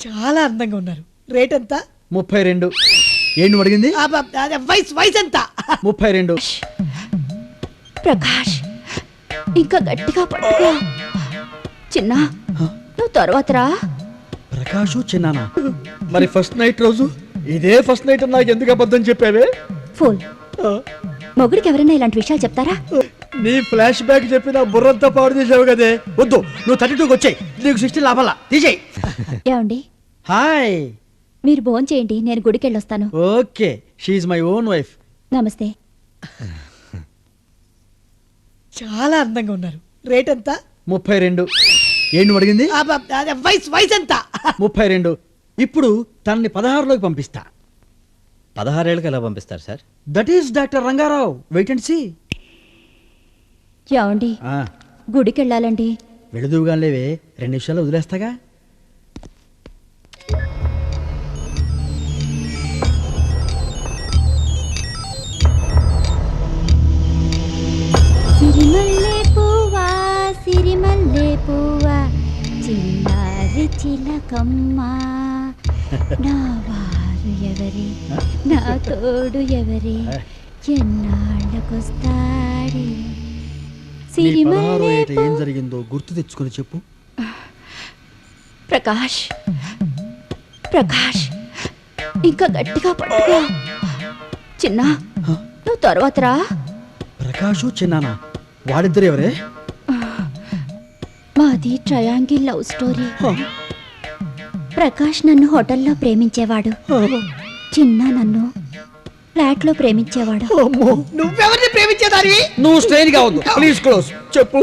చాలా అందంగా ఉన్నారు. రేట్ ఎంత? 32. ఏంటి అడిగింది? వయసు ఎంత? 32. ప్రకాష్ ఇంకా గట్టిగా పట్టుకో. చిన్న నువ్వు తర్వాత రా. ప్రకాషు చిన్నానా? మరి ఫస్ట్ నైట్ రోజు ఇదే ఫస్ట్ నైట్ నాకు ఎందుకు అబద్ధం చెప్పావే? ఫుల్ మొగుడికి ఎవరైనా ఇలాంటి విషయాలు చెప్తారా? నీ ఫ్లాష్ బ్యాక్ చెప్పి నా బుర్రంతా పాడు చేసావు కదే. వద్దు, నువ్వు 32కి వచ్చాయి. నీకు 16 లాభాలా తీసేయి. ఏమండి, హాయ్. మీరు భోజనం చేయండి, నేను గుడికి వెళ్ళొస్తాను. Okay, she's my own wife. నమస్తే. చాలా అందంగా ఉన్నారు. రేట్ ఎంత? 32. ఏంటి అడిగింది? వయసు ఎంత? 32. ఇప్పుడు తనని 16లోకి పంపిస్తా. 16 ఏళ్ళకి ఎలా పంపిస్తారు sir? That is doctor Rangarao. Wait and see. ఏమండి, గుడికి వెళ్ళాలండి. వెళుదువుగా లేవే, 2 నిమిషాలు వదిలేస్తాగా. సిరిమల్లె పువ్వా సిరిమల్లె పువ్వా చిన్నారి చిలకమ్మ, నా వారు ఎవరి, నా తోడు ఎవరి, ఎన్నాళ్ళకొస్తాడే. నీ 16వ సిరిమల్లె ఏట ఏం జరిగిందో గుర్తు తెచ్చుకొని చెప్పు. ప్రకాష్ ప్రకాష్ ఇంకా గట్టిగా పట్టుకో. చిన్న నువ్వు తర్వాత రా. ప్రకాషు చిన్నానా? వాడిద్దరు ఎవరే? మాది ట్రయాంగిల్ లవ్ స్టోరీ. ప్రకాష్ నన్ను హోటల్లో ప్రేమించేవాడు, చిన్న నన్ను ఫ్లాట్ లో ప్రేమించేవాడు. నువ్వెవరిని ప్రేమించేదానివి? నువ్వు స్ట్రెయిన్ గా ఉంది. Please close. చెప్పు.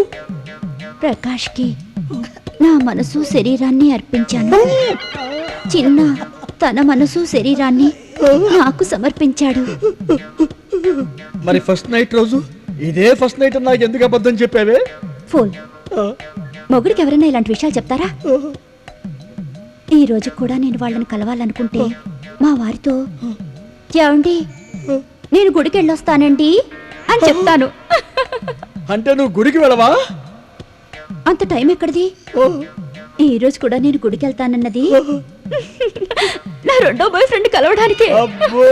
ప్రకాష్ కి నా మనసు శరీరాన్ని అర్పించాను. చిన్న తన మనసు శరీరాన్ని నాకు సమర్పించాడు. మరి ఫస్ట్ నైట్ రోజు ఇదే ఫస్ట్ నైట్ నాకు ఎందుకు అబద్ధం చెప్పావే? ఫుల్ మొగుడికి ఎవరైనా ఇలాంటి విషయాలు చెప్తారా? ఈ రోజు కూడా నేను వాళ్ళని కలవాలనుకుంటే మా వారితో ఏమండి నేను గుడికి వెళ్ళొస్తానండి అని చెప్తాను. అంటే నువ్వు గుడికి వెళ్ళవా? అంత టైం ఎక్కడిది? ఈ రోజు కూడా నేను గుడికి వెళ్తానన్నది నా రెండో బాయ్ ఫ్రెండ్ కలవడానికి. అబ్బో,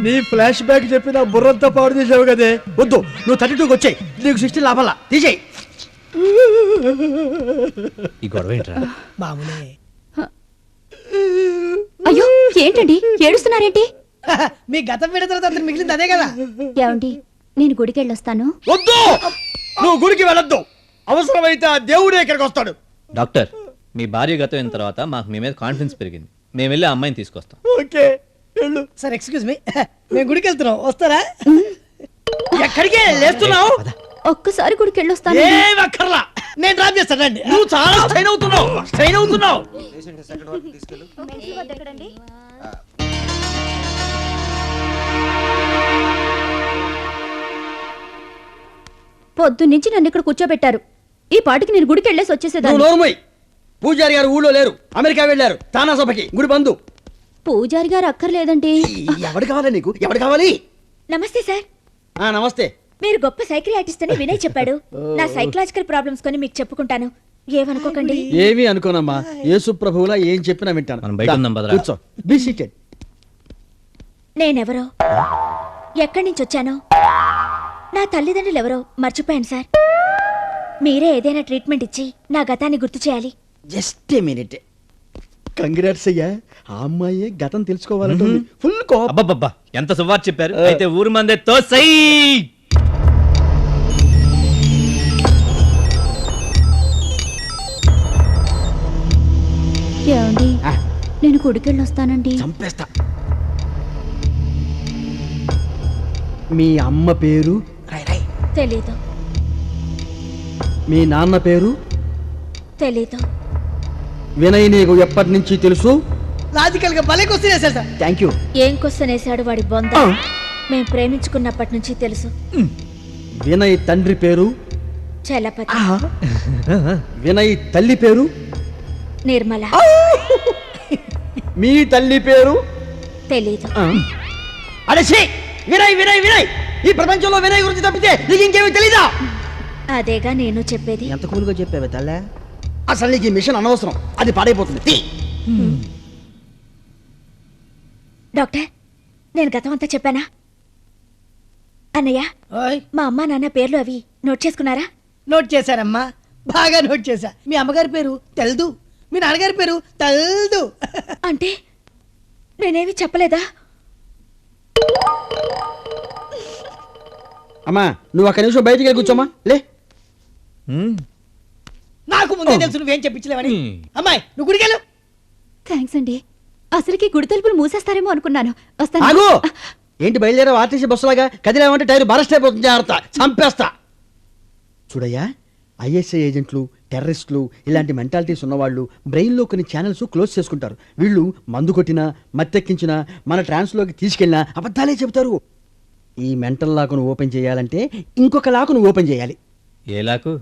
నీ ఫ్లాష్ బ్యాక్ చెప్పి నా బుర్రంతా పాడు చేసావు కదే. వద్దు, నువ్వు 32కి వచ్చాయి. నీకు 16 లాభాలా తీసేయి. ఈ గొడవ ఏంట్రా? మామూలే. అయ్యో ఏంటండి ఏడుస్తున్నారేంటి? మీ గతం విడిన తర్వాత అతను మిగిలింది అదే కదా. ఏమండి నేను గుడికి వెళ్ళొస్తాను. వద్దు, నువ్వు గుడికి వెళ్ళొద్దు. అవసరమైతే ఆ దేవుడే ఇక్కడికి వస్తాడు. డాక్టర్, మీ భార్య గతం అయిన తర్వాత మాకు మీ మీద కాన్ఫిడెన్స్ పెరిగింది. మేము వెళ్ళి ఆ అమ్మాయిని తీసుకొస్తాం. ఓకే, వెళ్ళు. సార్ ఎక్స్క్యూజ్ మీ, మేము గుడికి వెళ్తున్నాం, వస్తారా? ఎక్కడికి లేస్తున్నావు? ఒక్కసారి గుడికి వెళ్ళొస్తాను. ఏం అక్కర్లా, నేను డ్రాప్ చేస్తానండి. నువ్వు చాలా స్ట్రెయిన్ అవుతున్నావు. స్ట్రెయిన్ అవుతున్నావు. పొద్దున్నుంచి నన్ను ఇక్కడ కూర్చోబెట్టారు. ఈ పాటికి నేను గుడికి వెళ్ళేసి నువ్వు వచ్చేసేదాన్ని. నోరుమోయ్. పూజారి గారు ఊళ్ళో లేరు, అమెరికా వెళ్ళారు తానా సభకి. గుడి బంధు. పూజారి గారు అక్కర్లేదండి. ఎవడు కావాలి నీకు? ఎవడు కావాలి? నమస్తే సార్, నమస్తే. మీరు గొప్ప సైకియాట్రిస్ట్ అని వినయ్ చెప్పాడు. నా సైకలాజికల్ ప్రాబ్లమ్స్ కొని మీకు చెప్పుకుంటాను, ఏమనుకోకండి. ఏమీ అనుకోనమ్మా, యేసు ప్రభువులా ఏం చెప్పినా వింటాను. మనం బయట ఉందాం భద్రా. కూర్చో. Be seated. నేనెవరో, ఎక్కడి నుంచి వచ్చానో, నా తల్లిదండ్రులు ఎవరో మర్చిపోయాను సార్. మీరే ఏదైనా ట్రీట్మెంట్ ఇచ్చి నా గతాన్ని గుర్తు చేయాలి. Just a minute. కంగ్రాట్స్ అయ్యా, ఆ అమ్మాయి గతం తెలుసుకోవాలంటే ఫుల్ కోపం. అబ్బబ్బబ్బా, ఎంత సువార్ చెప్పారు. అయితే ఊరు మందే తోసై. ఏమండి నేను గుడికి వెళ్ళొస్తానండి. చంపేస్తా. మీ అమ్మ పేరు? తెలీదు. మీ నాన్న పేరు? తెలీదు. వినయ్ నీకు ఎప్పటి నుంచి తెలుసు? లాజికల్ గా భలే క్వశ్చన్ వేశారు సార్. Thank you. ఏం క్వశ్చన్ వేశాడు వాడి బొంద. మేము ప్రేమించుకున్నప్పటి నుంచి తెలుసు. వినయ్ తండ్రి పేరు? చలపతి. వినయ్ తల్లి పేరు? నిర్మల. మీ తల్లి పేరు? తెలీదు. అరే వినయ్ వినయ్ వినయ్, ఈ ప్రపంచంలో వినయ్ గురించి తప్పితే నీకు ఇంకేమీ తెలీదా? అదేగా నేను చెప్పేది. ఎంత కూలుగా చెప్పావే తల్లే. అసలు నీకు ఈ మిషన్ అనవసరం, అది పాడైపోతుంది. తీ. డాక్టర్ నేను గతం అంతా చెప్పానా? అన్నయ్య ఓయ్ మా అమ్మా నాన్న పేర్లు అవి నోట్ చేసుకున్నారా? నోట్ చేశారమ్మా, బాగా నోట్ చేశా. మీ అమ్మగారి పేరు తెల్దు, మీ నాన్నగారి పేరు తెల్దు. అంటే నేనేమి చెప్పలేదా? అమ్మా నువ్వు ఒక్క నిమిషం బయటికి వెళ్ళి కూర్చోమ్మా. లే. నాకు ముందే తెలుసు నువ్వేం చెప్పించలేవని. అమ్మాయి నువ్వు గుడికెళ్ళు. థ్యాంక్స్ అండి. అసలుకి గుడి తలుపులు మూసేస్తారేమో అనుకున్నాను. వస్తాను. ఆగు. ఏంటి బయలుదేరావు ఆర్టీసీ బస్సులాగా? కదిలేమంటే టైర్ బరస్ట్ అయిపోతుంది, జాగ్రత్త, చంపేస్తా. చూడయ్యా, ఐఎస్ఐ ఏజెంట్లు, టెర్రరిస్టులు, ఇలాంటి మెంటాలిటీస్ ఉన్నవాళ్ళు బ్రెయిన్లో కొన్ని ఛానల్స్ క్లోజ్ చేసుకుంటారు. వీళ్ళు మందు కొట్టినా, మత్తెక్కించినా, మన ట్రాన్స్లోకి తీసుకెళ్ళినా అబద్ధాలే చెబుతారు. ఈ మెంటల్ లాకును ఓపెన్ చేయాలంటే ఇంకొక లాకును ఓపెన్ చేయాలి. ఏ లాకు?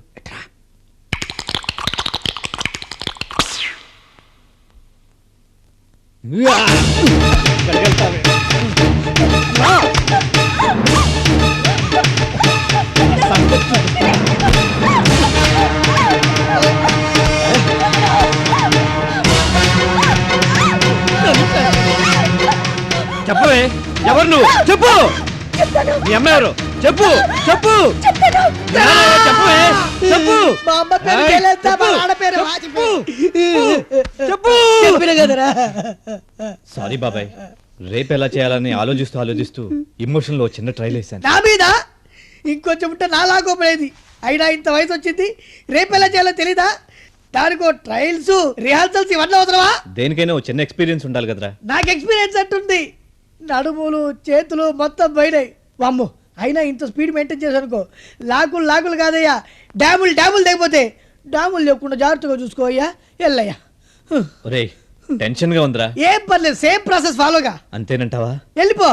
చెప్పవే, ఎవరు నువ్వు? చెప్పు. మీ అమ్మ ఎవరు? చెప్పు చెప్పు. చెప్పవే, చెప్పు. మా అమ్మ పేరు తెలియదా? మా నాన్న పేరు చెప్పు. చెప్పు. చెప్పిన కదరా. సారీ బాబాయ్, రేపు ఎలా చేయాలని ఆలోచిస్తూ ఇమోషన్ లో చిన్న ట్రైల్ వేసాను. నా మీద ఇంకొంచెం ఉంటే నా లాగోపడేది. అయినా ఇంత వయసు వచ్చింది, రేపు ఎలా చేయాలో తెలీదా? దానికో ట్రయల్స్, రిహార్సల్స్ ఇవన్నీ అవసరమా? దేనికైనా ఓ చిన్న ఎక్స్పీరియన్స్ ఉండాలి కదరా. నాకు ఎక్స్పీరియన్స్ అంటుంది. నడుములు చేతులు మొత్తం పోయినాయి. వామ్మో, అయినా ఇంత స్పీడ్ మెయింటైన్ చేశానుకో లాకులు కాదయ్యా, డ్యాములు తెగిపోతే. డ్యాములు లేకుండా జాగ్రత్తగా చూసుకో అయ్యా. ఎల్లయ్యా. ఒరేయ్, టెన్షన్ గా ఉందిరా. ఏం పర్లేదు, సేమ్ ప్రాసెస్ ఫాలోగా. అంతేనంటావా? వెళ్ళిపో.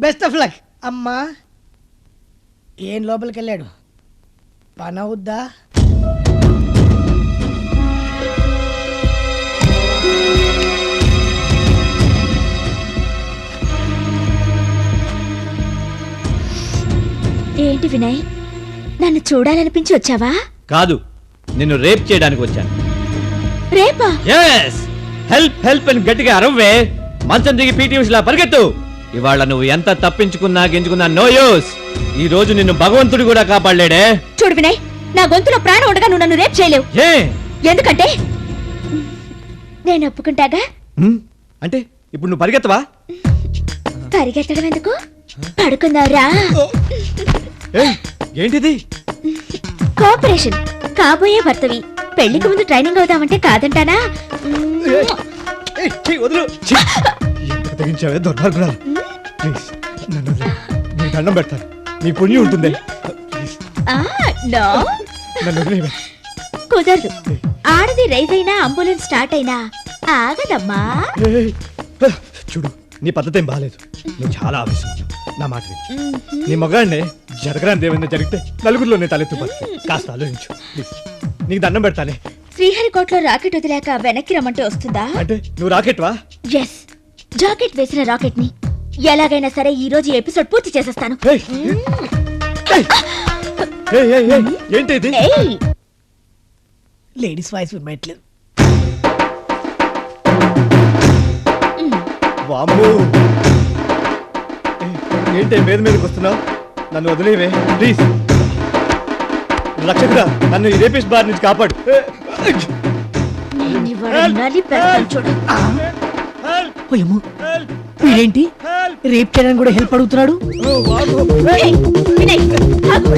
Best of luck. అమ్మా ఏం లోపలికి వెళ్ళాడు? పని అవుద్దా? ఏంటి వినయ్, నన్ను చూడాలనిపించి వచ్చావా? కాదు, నిన్ను రేప్ చేయడానికి వచ్చాను. రేపా? yes హెల్ప్ అని గట్టిగా అరవ్వే. మంచం దిగి పీటీ ఉషలా పరిగెత్తు. ఇవాళ నువ్వు ఎంత తప్పించుకున్నా గెంచుకున్నా నో యూస్. ఈ రోజు నిన్ను భగవంతుడు కూడా కాపాడలేడే. చూడు వినయ్, నా గొంతులో ప్రాణం ఉండగా నువ్వు నన్ను రేప్ చేయలేవు. ఏ ఎందుకంటే నేను ఒప్పుకుంటాగా. అంటే ఇప్పుడు నువ్వు పరిగెత్తవా? పరిగెత్తడం ఎందుకు? పడుకుందావురా. ఏయ్, ఏంటిది? కోఆపరేషన్. కాబోయే భర్తవి, పెళ్లికి ముందు ట్రైనింగ్ అవుదామంటే కాదంటానా? వదులు. ఎంత తెగించావే దుర్భాగ్యురాలు. ప్లీజ్ నన్ను వదిలేయ్. నీ దండం పెడతాను, నీ పుణ్యం ఉంటుంది. ప్లీజ్ ఆ, నో, నన్ను వదిలేయ్. కుదరదు. ఆడది రైజ్ అయినా అంబులెన్స్ స్టార్ట్ అయినా ఆగదమ్మా. ఏయ్, చూడు, నీ పద్ధతి ఏం బాగాలేదు. నువ్వు చాలా ఆవేశం. నా మాట విను. నీ మగాడిని జరగరాని ఏమైనా జరిగితే నలుగురిలో నేను తలెత్తుపడుతు. కాస్త ఆలోచించు ప్లీజ్. నీకు దండం పెడతానే. శ్రీహరికోటలో రాకెట్ వదిలేక వెనక్కి రమ్మంటే వస్తుందా? అంటే నువ్వు రాకెట్వా? ఎస్, జాకెట్ వేసిన రాకెట్ ని ఎలాగైనా సరే ఈ రోజు ఎపిసోడ్ పూర్తి చేసేస్తాను. ఏయ్, ఏయ్, ఏయ్, ఏయ్, ఏయ్, ఏంటి ఇది? ఏయ్, లేడీస్ వాయిస్ వినట్లేదు. వామ్మో. ఏంటి మీద మీదకి వస్తున్నావు? నన్ను వదిలేవే ప్లీజ్. రక్షకుడా, నన్ను ఈ రేపిస్ట్ బార్ నుంచి కాపాడు. నేను ఇవాళ నలిపేస్తాను చూడు. ఓయమ్మో, వీడేంటి రేప్ చేయడానికి కూడా హెల్ప్ అడుగుతున్నాడు? ఏయ్, వినయ్, ఆగు.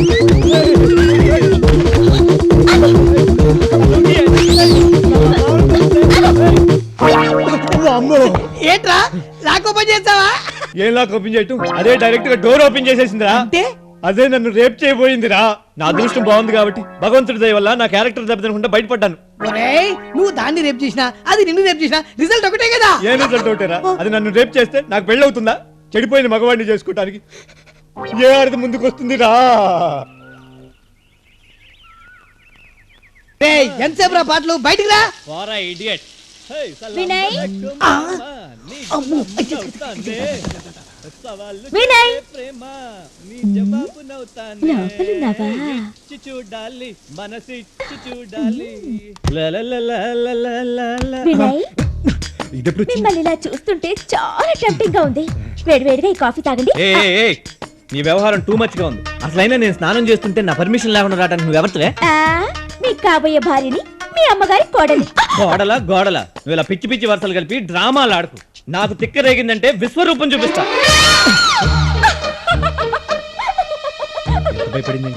వామ్మో. ఏంట్రా లాక్ ఓపెన్ చేస్తావా? ఏం లాక్ ఓపెన్ చేయటం? అదే డైరెక్ట్ గా డోర్ ఓపెన్ చేసేసిందిరా. అంటే అదే నన్ను రేప్ చేయబోయిందిరా. నా అదృష్టం బాగుంది కాబట్టి భగవంతుడి దయ వల్ల నా క్యారెక్టర్ దెబ్బతినకుండా బయటపడ్డాను. ఒరేయ్, నువ్వు దాన్ని రేప్ చేసినా అది నిన్ను రేప్ చేసినా రిజల్ట్ ఒకటే కదా. ఏం రిజల్ట్ ఒకటేరా? అది నన్ను రేప్ చేస్తే నాకు పెళ్ళి అవుతుందా? చెడిపోయిన మగవాడిని చేసుకోవటానికి ఏ ఆడది ముందుకు వస్తుంది రా? ఏయ్, ఎంతసేపు రా పాటలు? బయటికి రా. వినయ్, అమ్మో, వినయ్ ప్రేమ నీ జవాబు నవ్వుతానే లోపలున్నావా? ఇచ్చి చూడాలి మనసిచ్చి చూడాలి లలలలలలలల. వినయ్ ఇదెప్పుడు వచ్చింది? మిమ్మల్ని ఇలా చూస్తుంటే చాలా టెంప్టింగ్ గా ఉంది. వేడివేడిగా ఈ కాఫీ తాగండి. ఏయ్, నీ వ్యవహారం టూ మచ్ గా ఉంది. అసలైనా నేను స్నానం చేస్తుంటే నా పర్మిషన్ లేకుండా రావడానికి నువ్వు ఎవరితోవే? ఆ, మీ కాబోయే భార్యని మీ అమ్మగారి కోడలి. గోడల నువ్వు ఇలా పిచ్చి పిచ్చి వరుసలు కలిపి డ్రామాలు ఆడుకు. నాకు తిక్క రేగిందంటే విశ్వరూపం చూపిస్తా. ఎంత భయపడింది